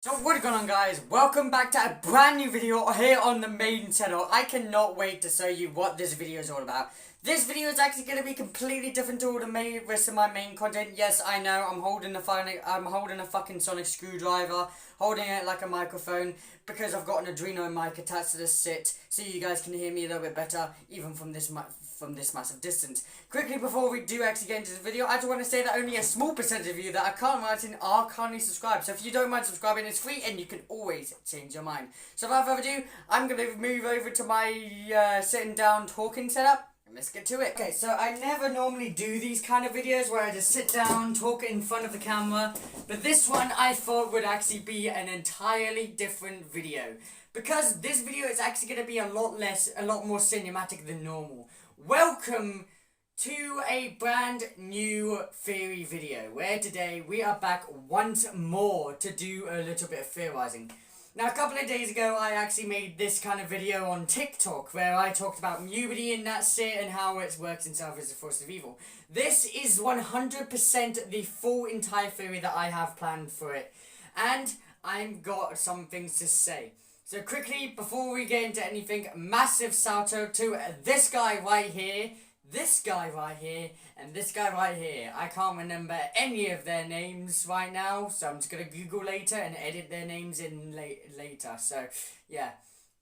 So what is going on, guys? Welcome back to a brand new video here on the main channel. I cannot wait to show you what this video is all about. This video is actually going to be completely different to all the rest of my main content. Yes, I know, I'm holding a fucking sonic screwdriver, holding it like a microphone, because I've got an Adreno mic attached to this sit, so you guys can hear me a little bit better, even from this massive distance. Quickly, before we do actually get into this video, I just want to say that only a small percentage of you that are currently subscribed. So if you don't mind subscribing, it's free and you can always change your mind. So without further ado, I'm going to move over to my sitting down talking setup. Let's get to it. Okay, so I never normally do these kind of videos where I just sit down, talk in front of the camera, but this one I thought would actually be an entirely different video, because this video is actually going to be a lot more cinematic than normal. Welcome to a brand new theory video, where today we are back once more to do a little bit of theorizing. Now, a couple of days ago, I actually made this kind of video on TikTok, where I talked about mewberty and that's it, and how it works itself as a force of evil. This is 100% the full entire theory that I have planned for it, and I've got some things to say. So quickly, before we get into anything, massive shout out to this guy right here, this guy right here, and this guy right here. I can't remember any of their names right now, so I'm just going to Google later and edit their names in later. So, yeah.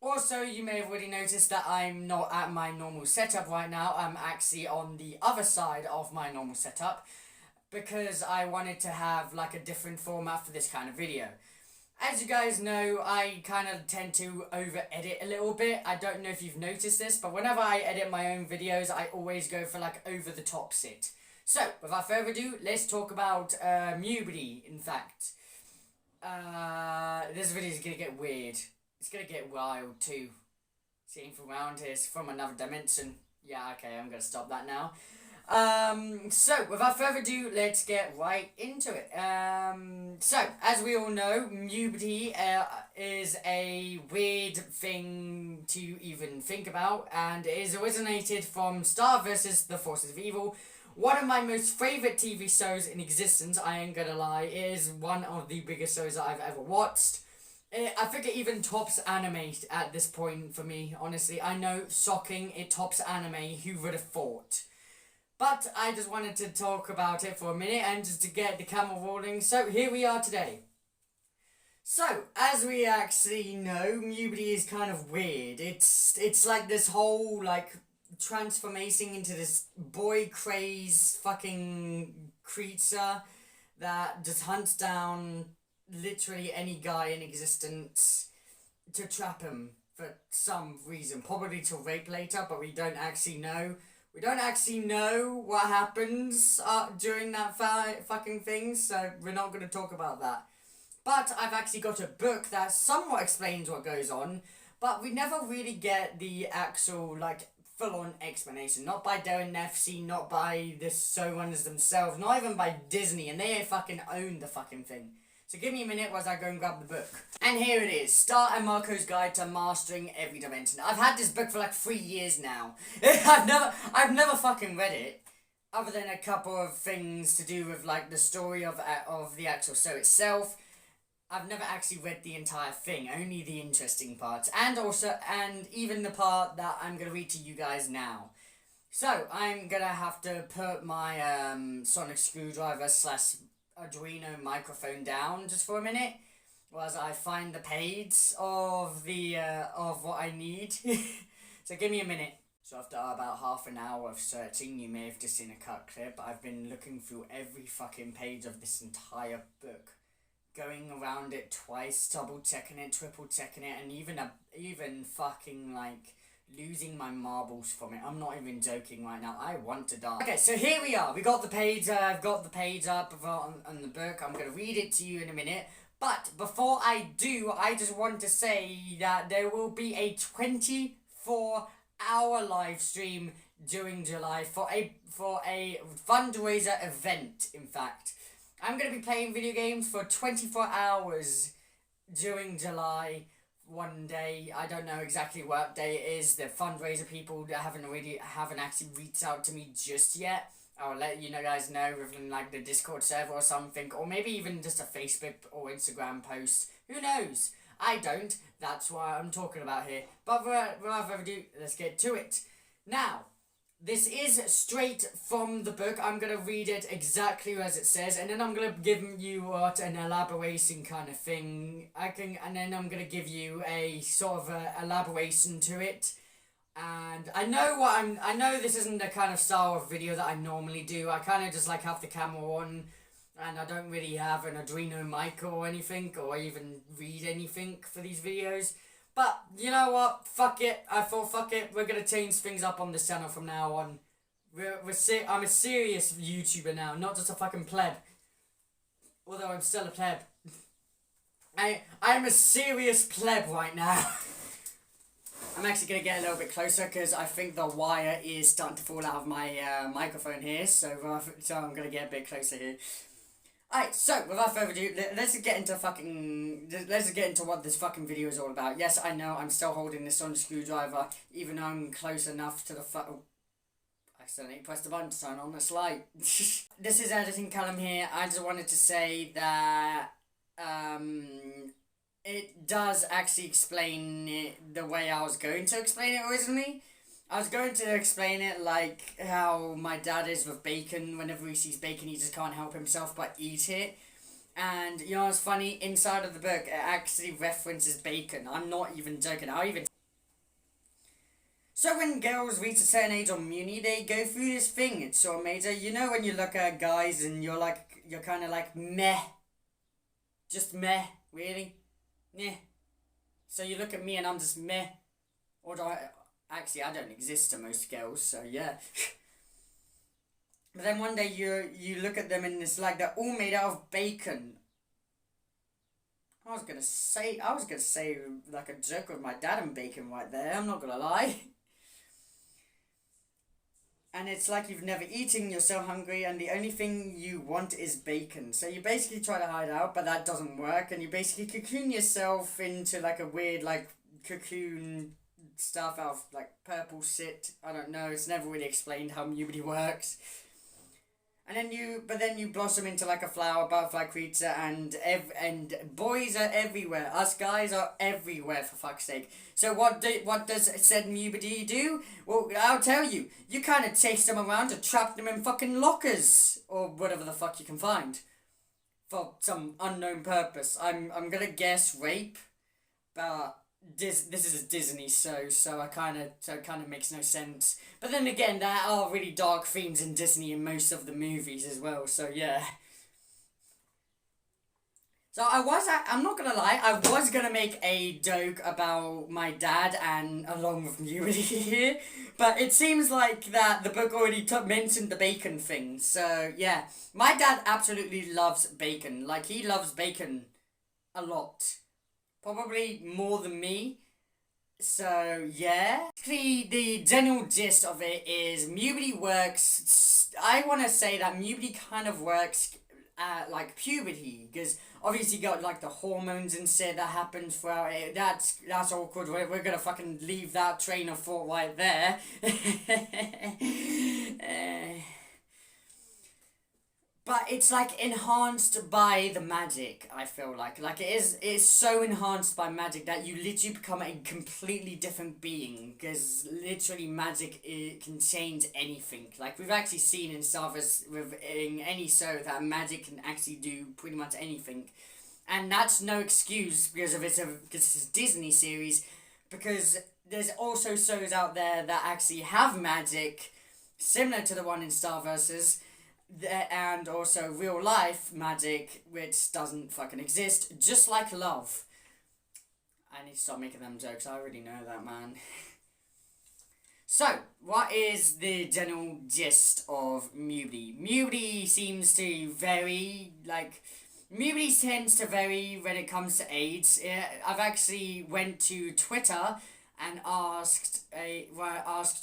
Also, you may have already noticed that I'm not at my normal setup right now. I'm actually on the other side of my normal setup, because I wanted to have like a different format for this kind of video. As you guys know, I kind of tend to over-edit a little bit. I don't know if you've noticed this, but whenever I edit my own videos, I always go for like over-the-top shit. So, without further ado, let's talk about mewberty, in fact. This video is going to get weird. It's going to get wild too. Seeing from around here, it's from another dimension. Yeah, okay, I'm going to stop that now. So, without further ado, let's get right into it. So, as we all know, mewberty is a weird thing to even think about, and it is originated from Star vs. the Forces of Evil. One of my most favourite TV shows in existence, I ain't gonna lie. It is one of the biggest shows that I've ever watched. I think it even tops anime at this point for me, honestly. I know, shocking, it tops anime, who would have thought? But I just wanted to talk about it for a minute and just to get the camera rolling. So here we are today. So, as we actually know, mewberty is kind of weird. It's like this whole, like, transformation into this boy craze fucking creature that just hunts down literally any guy in existence to trap him for some reason. Probably to rape later, but we don't actually know. We don't actually know what happens during that fucking thing, so we're not going to talk about that. But I've actually got a book that somewhat explains what goes on, but we never really get the actual, like, full-on explanation. Not by Darren FC, not by the showrunners themselves, not even by Disney, and they fucking own the fucking thing. So give me a minute while I go and grab the book. And here it is, Star and Marco's Guide to Mastering Every Dimension. I've had this book for like 3 years now. I've never fucking read it, other than a couple of things to do with like the story of the actual show itself. I've never actually read the entire thing, only the interesting parts, and even the part that I'm gonna read to you guys now. So I'm gonna have to put my sonic screwdriver / Adreno microphone down just for a minute, whilst I find the page of what I need. So give me a minute. So after about half an hour of searching, you may have just seen a cut clip. I've been looking through every fucking page of this entire book, going around it twice, double checking it, triple checking it, and even fucking like losing my marbles from it. I'm not even joking right now. I want to die. Okay, so here we are. We got the page. I've got the page up on the book. I'm gonna read it to you in a minute. But before I do, I just want to say that there will be a 24-hour live stream during July for a fundraiser event. In fact, I'm gonna be playing video games for 24 hours during July. One day, I don't know exactly what day it is. The fundraiser people haven't actually reached out to me just yet. I'll let you guys know within like the Discord server or something, or maybe even just a Facebook or Instagram post. Who knows? I don't. That's why I'm talking about here. But without further ado, let's get to it. Now, this is straight from the book. I'm going to read it exactly as it says, and then I'm going to give you what an elaboration kind of thing. And then I'm going to give you a sort of elaboration to it. And I know this isn't the kind of style of video that I normally do. I kind of just like have the camera on, and I don't really have an Arduino mic or anything, or even read anything for these videos. But, you know what, fuck it, I thought fuck it, we're gonna change things up on this channel from now on. I'm a serious YouTuber now, not just a fucking pleb. Although I'm still a pleb. I'm a serious pleb right now. I'm actually going to get a little bit closer because I think the wire is starting to fall out of my microphone here, so I'm going to get a bit closer here. Alright, so without further ado, let's get into what this fucking video is all about. Yes, I know, I'm still holding this on a screwdriver, even though I'm close enough to the I accidentally pressed the button to turn on this light. This is Editing Callum here. I just wanted to say that, it does actually explain it the way I was going to explain it originally. I was going to explain it like how my dad is with bacon. Whenever he sees bacon, he just can't help himself but eat it. And, you know what's funny? Inside of the book, it actually references bacon. I'm not even joking. So when girls reach a certain age on Muni, they go through this thing. It's so major. You know when you look at guys and you're kind of like, meh. Just meh. Really? Meh. So you look at me and I'm just meh. Or do actually, I don't exist to most girls, so yeah. But then one day you look at them and it's like they're all made out of bacon. I was gonna say like a joke with my dad and bacon right there, I'm not gonna lie. And it's like you've never eaten, you're so hungry, and the only thing you want is bacon. So you basically try to hide out, but that doesn't work, and you basically cocoon yourself into like a weird like cocoon stuff out of like purple shit. I don't know, it's never really explained how puberty works. And then you blossom into like a flower, butterfly creature, and boys are everywhere. Us guys are everywhere, for fuck's sake. So what does said puberty do? Well, I'll tell you. You kind of chase them around and trap them in fucking lockers or whatever the fuck you can find for some unknown purpose. I'm gonna guess rape, but this is a Disney so it kind of makes no sense. But then again, there are really dark themes in Disney in most of the movies as well, so yeah. So I'm not gonna lie, I was gonna make a joke about my dad and along with puberty here, but it seems like that the book already mentioned the bacon thing, so yeah. My dad absolutely loves bacon, like he loves bacon a lot. Probably more than me. So, yeah. Basically, the general gist of it is puberty works. I want to say that puberty kind of works like puberty. Because obviously you got like the hormones and shit that happens throughout it. That's awkward. We're going to fucking leave that train of thought right there. But it's like enhanced by the magic, I feel like. Like it's so enhanced by magic that you literally become a completely different being. Because literally magic, it can change anything. Like we've actually seen in Star Wars in any show that magic can actually do pretty much anything. And that's no excuse because it's a Disney series. Because there's also shows out there that actually have magic similar to the one in Star Wars. And also real life magic, which doesn't fucking exist, just like love. I need to stop making them jokes, I already know that, man. So, what is the general gist of puberty? Puberty seems to vary, puberty tends to vary when it comes to age. I've actually went to Twitter and asked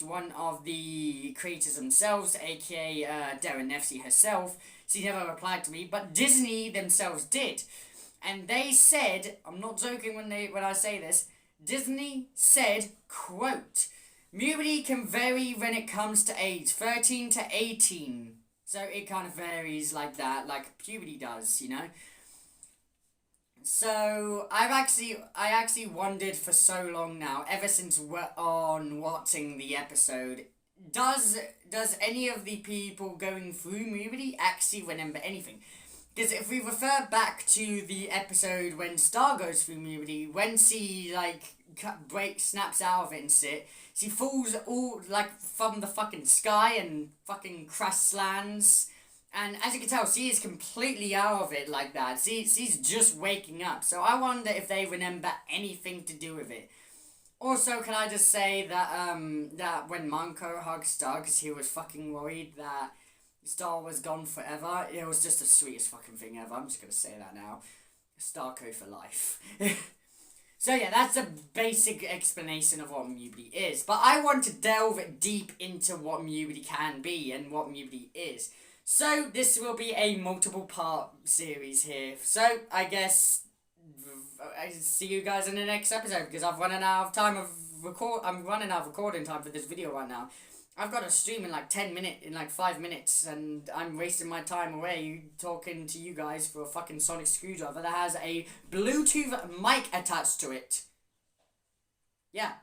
one of the creators themselves, aka Darren Nefsey herself. She never replied to me, but Disney themselves did, and they said, I'm not joking when I say this, Disney said, quote, puberty can vary when it comes to age, 13 to 18. So it kind of varies like that, like puberty does, you know. So I actually wondered for so long now, ever since we're on watching the episode, does any of the people going through Mewberty actually remember anything? Because if we refer back to the episode when Star goes through Mewberty, when she snaps out of it and shit, she falls all from the fucking sky and fucking crash lands. And as you can tell, she is completely out of it like that. She's just waking up. So I wonder if they remember anything to do with it. Also, can I just say that when Manko hugged Star because he was fucking worried that Star was gone forever, it was just the sweetest fucking thing ever. I'm just gonna say that now. Starco for life. So yeah, that's a basic explanation of what Mewberty is. But I want to delve deep into what Mewberty can be and what Mewberty is. So this will be a multiple part series here. So I guess I see you guys in the next episode because I've run out of time of I'm running out of recording time for this video right now. I've got to stream in 5 minutes, and I'm wasting my time away talking to you guys for a fucking sonic screwdriver that has a Bluetooth mic attached to it. Yeah.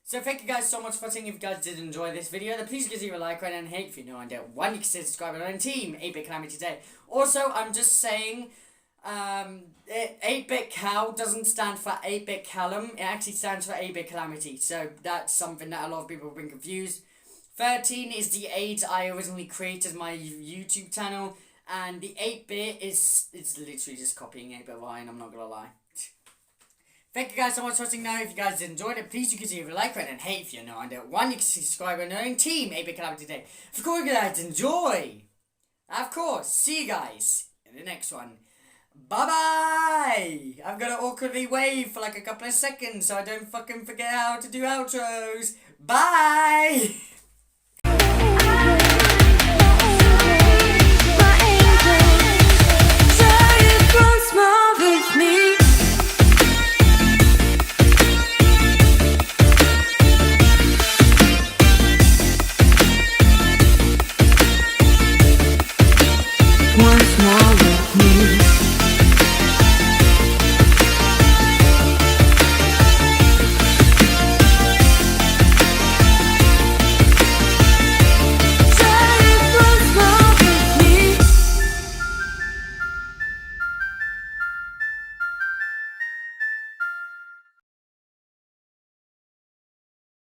So thank you guys so much for watching. If you guys did enjoy this video, then please give it a like, right, and hate. If you know I don't want you, consider subscribing on Team 8-Bit Calamity today. Also, I'm just saying, 8-Bit Cal doesn't stand for 8-Bit Callum. It actually stands for 8-Bit Calamity. So that's something that a lot of people have been confused. 13 is the age I originally created my YouTube channel, and the 8-Bit it's literally just copying 8-Bit Ryan. I'm not gonna lie. Thank you guys so much for watching. Now, if you guys enjoyed it, please you can leave a like, right, and hey, if you know I don't want you can subscribe and join Team 8-Bit Calamity today. Of course, you guys enjoy. Of course, see you guys in the next one. Bye-bye! I've got to awkwardly wave for a couple of seconds so I don't fucking forget how to do outros. Bye!